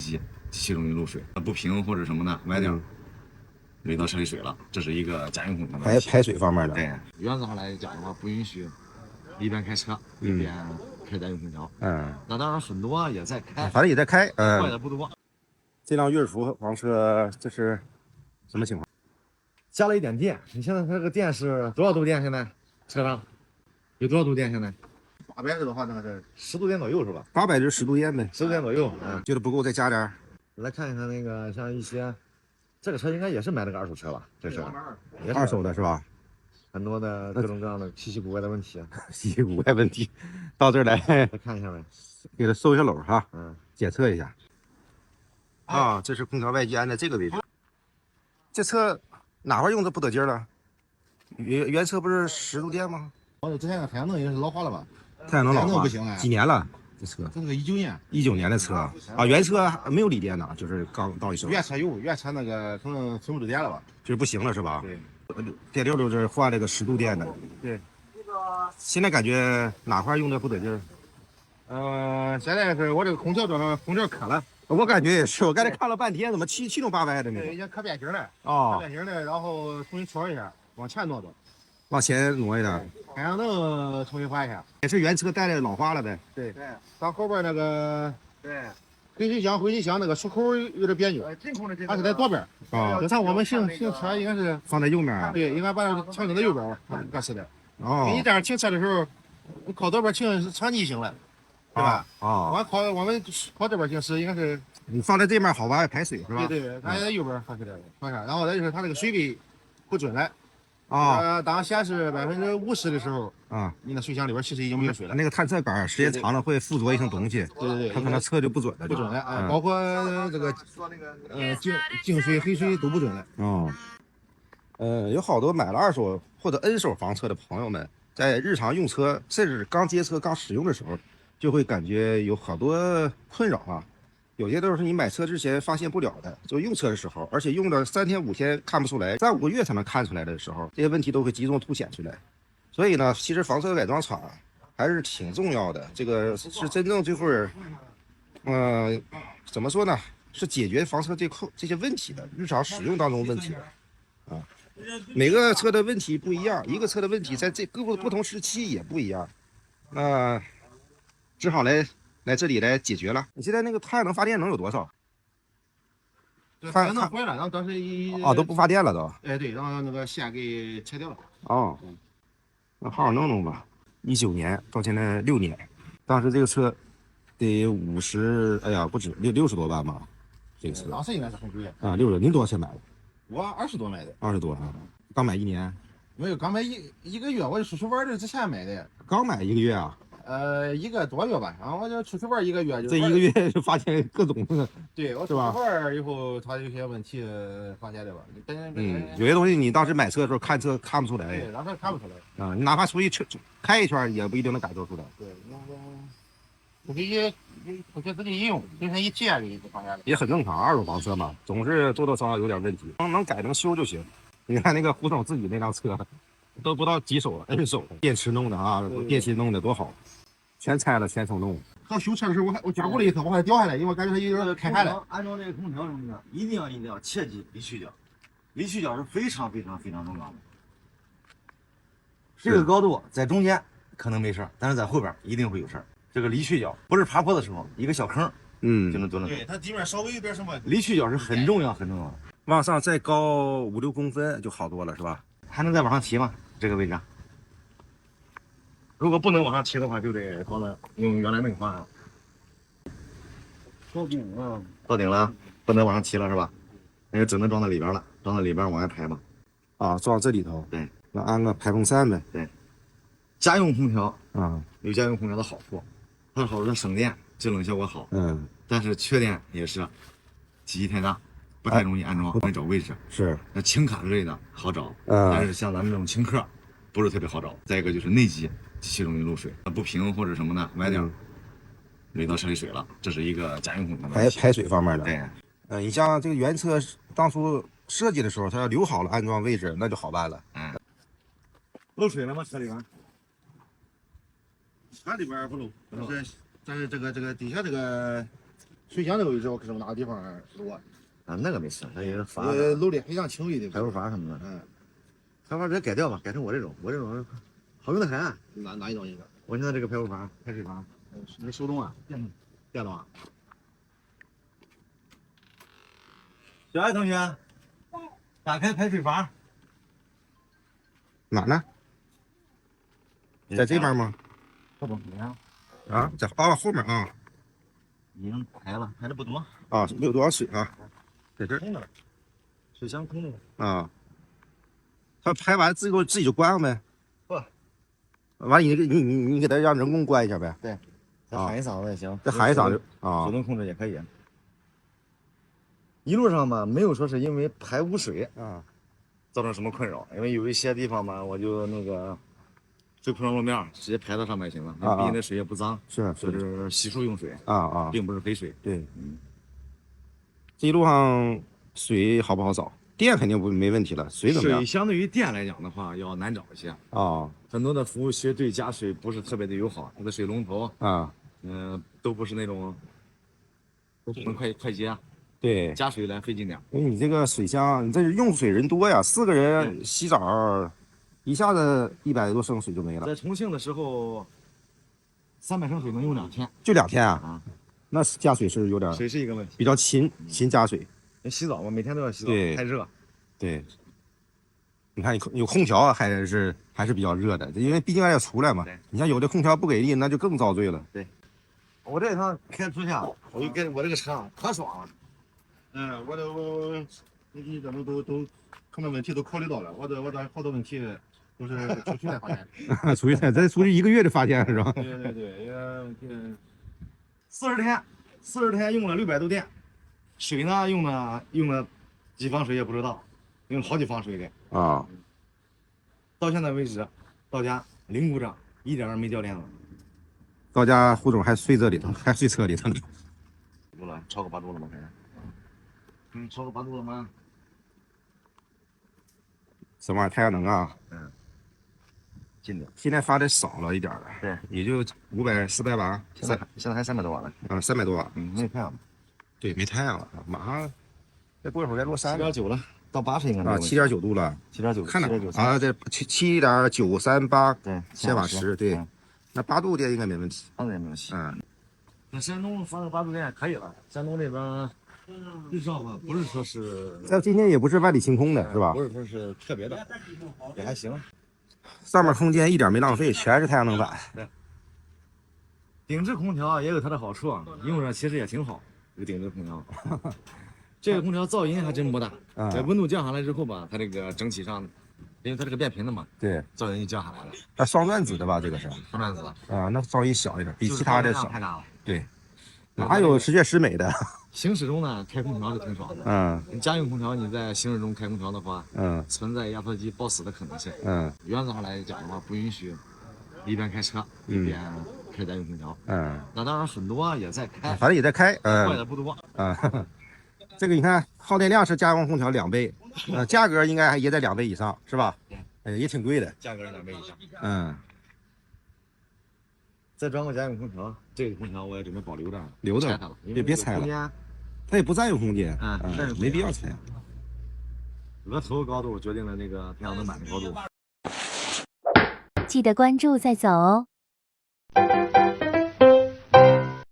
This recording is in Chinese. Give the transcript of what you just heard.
机器容易漏水，不平或者什么的歪点，垒到车里水了，这是一个家用空调。排水方面的。对，原则上来讲的话，不允许一边开车一边开家用空调。那当然很多也在开，反正也在开，坏的不多。这辆悦福房车这是什么情况？加了一点电，你现在它这个电是多少度电？现在车上有多少度电？现在800的话，那是10度电左右是吧？800就是10度电呗，10度电左右。觉得不够再加点。来看一看那个像一些，这个车应该也是买了个二手车吧？这是也是二手的是吧？很多的各种各样的稀奇古怪的问题，稀奇古怪问题，到这儿来看一下呗，给它收一下篓哈，检测一下。啊，这是空调外机安在这个位置。这车哪块用的不得劲儿了？原车不是10度电吗？之前的太阳能也是老化了吧？太阳能老化不行了，几年了？这车这个19年，19年的车啊，原车没有锂电呢，就是刚到一手。原车有，原车那个可能存不住电了吧？就是不行了是吧？对，电溜溜这换了个10度电的。对，现在感觉哪块用的不得劲儿？现在是我这个空调磕了。我感觉也是，我刚才看了半天，怎么七扭八歪的呢？对，已经磕变形了。哦，磕变形了，然后重新戳一下，往前挪挪，往前挪一点。太阳能重新换一下，也是原车带来老化了呗。对，到后边那个回水箱那个出口有点别扭，它是在左边。啊，正常我们行车应该是放在右面啊。对，应该把调整到右边，合适的。哦，你这样停车的时候，你靠左边停是长逆行了，对吧？啊，我们靠这边停是应该是你放在这面好吧，排水是吧？对，它在右边合适的，放下。然后再就是它那个水位不准了。啊，当显示50%的时候，你那水箱里边其实已经没有水了。那个探测杆时间长了会附着一层东西，对，它可能测就不准了，不准了。包括这个净水、黑水都不准了。有好多买了2手或者 N 手房车的朋友们，在日常用车，甚至刚接车、刚使用的时候，就会感觉有好多困扰啊。有些都是你买车之前发现不了的，就用车的时候，而且用了3天5天看不出来，3、5个月才能看出来的时候，这些问题都会集中凸显出来。所以呢，其实房车改装厂还是挺重要的，这个是真正最后，怎么说呢？是解决房车这些问题的，日常使用当中问题的。每个车的问题不一样，一个车的问题在这各个不同时期也不一样，那只好来这里来解决了。你现在那个太阳能发电能有多少？太阳能坏了，然后当时都不发电了都。对，然后那个线给拆掉了。那好好弄吧。19年到现在6年，当时这个车得50，哎呀不止60多万吧，这个车。当时应该是很贵啊，60。您多少钱买的？我20多买的。20多啊？刚买1年？没有，刚买一个月，我就出去玩的之前买的。刚买1个月啊？1个多月吧，然后我就出去玩1个月，这1个月就发现各种对，我出去玩以后，它有些问题发现的吧。有些东西你当时买车的时候看车看不出来。对，当时看不出来。你哪怕出去开一圈也不一定能感受出来。对，我觉得自己一用，今天一体验就发现了。也很正常，2手房车嘛，总是多多少少有点问题，能改能修就行。你看那个胡总自己那辆车，都不到几手了，N手，电池弄的啊，电器弄的多好，全拆了，全重弄。刚修车的时候，我加固了一次，我还掉下来，因为我感觉它有点开开了。安装这个空调什么的，一定要切记离去角，离去角是非常重要的。这个高度在中间可能没事，但是在后边一定会有事儿。这个离去角不是爬坡的时候，一个小坑，就能对，它地面稍微有点什么。离去角是很重要的。往上再高5、6公分就好多了，是吧？还能再往上提吗？这个位置？如果不能往上提的话，就得装了用原来那个方案。到顶了，不能往上提了是吧？那就只能装到里边了，装到里边往外排吧。装这里头。对，那安个排风扇呗。对，家用空调有家用空调的好处，它的好处是省电，制冷效果好。但是缺点也是体积太大，不太容易安装，容易找位置。是。那轻卡之类的好找，但是像咱们这种轻客，不是特别好找。再一个就是内机机器容易漏水，不平或者什么的歪点，垒到车里水了，这是一个家用空调。排水方面的。对。你像这个原车当初设计的时候，它要留好了安装位置，那就好办了。漏水了吗？车里边？车里边不漏，但是这个底下这个水箱那个位置我可是哪个地方漏啊？啊，那个没事，它也阀漏的非常轻微的排污阀什么的。嗯，排污阀直接改掉吧，改成我这种好用的很。哪一种应该？我现在这个排污阀、排水阀，那手动啊？电动啊。小爱同学，打开排水阀。哪呢？在这边吗？这种怎么样？啊，在后面啊。已经排了，排的不多。啊，没有多少水啊，在这儿空的，水箱空的。啊。它排完自己就关了呗？不。完你给它让人工关一下呗？对。再喊一嗓子也行。再喊一嗓子啊。手动控制也可以。一路上吧，没有说是因为排污水啊造成什么困扰，因为有一些地方吧，我就那个就铺上路面，直接排到上面行了，毕竟那水也不脏，是洗漱用水啊，并不是肥水。对，这一路上水好不好找？电肯定没问题了，水怎么样？水相对于电来讲的话，要难找一些啊。很多的服务区对加水不是特别的友好，它的水龙头啊，都不是那种都不能快接。对，加水来费劲点。因为你这个水箱，你这用水人多呀，4个人洗澡，一下子100多升水就没了。在重庆的时候，300升水能用2天，就2天啊？那加水是有点，水是一个问题，比较勤加水。洗澡嘛，每天都要洗澡，太热。对，你看有空调还是比较热的，因为毕竟还要出来嘛。你像有的空调不给力，那就更遭罪了。对，我这一趟开出去，我就跟我这个车可爽了。你这都可能问题都考虑到了，我这好多问题都是出去才发现。出去1个月就发现是吧？对，40天用了600度电，水呢用了几方水也不知道，用了好几方水的啊。到现在为止，到家零故障，一点没掉链子。到家胡总还睡这里头，还睡车里头呢。超过8度了吗？开始。超过8度了吗？什么玩意儿？太阳能啊？近点。现在发的少了一点了，对，也就500、400瓦。现在还300多瓦呢。300多瓦。没太阳。对，没太阳了，马上再过一会儿该落山了。7.9了，到80应该。7.9度了。7.9，看哪啊？这7.938对千瓦时，对，那8度电应该没问题。当然没问题。那山东发个8度电可以了，山东那边。日照吧，不是说是，但今天也不是万里晴空的，是吧？不是说是特别的，也还行。上面空间一点没浪费，全是太阳能板。对，顶置空调也有它的好处，用着其实也挺好。这个顶置空调，这个空调噪音还真不大。温度降下来之后吧，它这个整体上，因为它这个变频的嘛，对，噪音就降下来了。它双转子的吧？这个是双转子啊，那噪音小一点，比其他的小。太大了。对，哪有十全十美的？行驶中呢，开空调是挺爽的。家用空调你在行驶中开空调的话，存在压缩机爆死的可能性。原则上来讲的话，不允许一边开车一边开家用空调。那当然很多也在开，反正也在开，坏的不多。这个你看耗电量是家用空调2倍，价格应该也在2倍以上，是吧？也挺贵的，价格2倍以上。再装个家用空调，这个空调我也准备保留着，留着，别拆了。它也不占用空间，没必要拆。额头高度决定了那个太阳能板的高度。记得关注再走哦。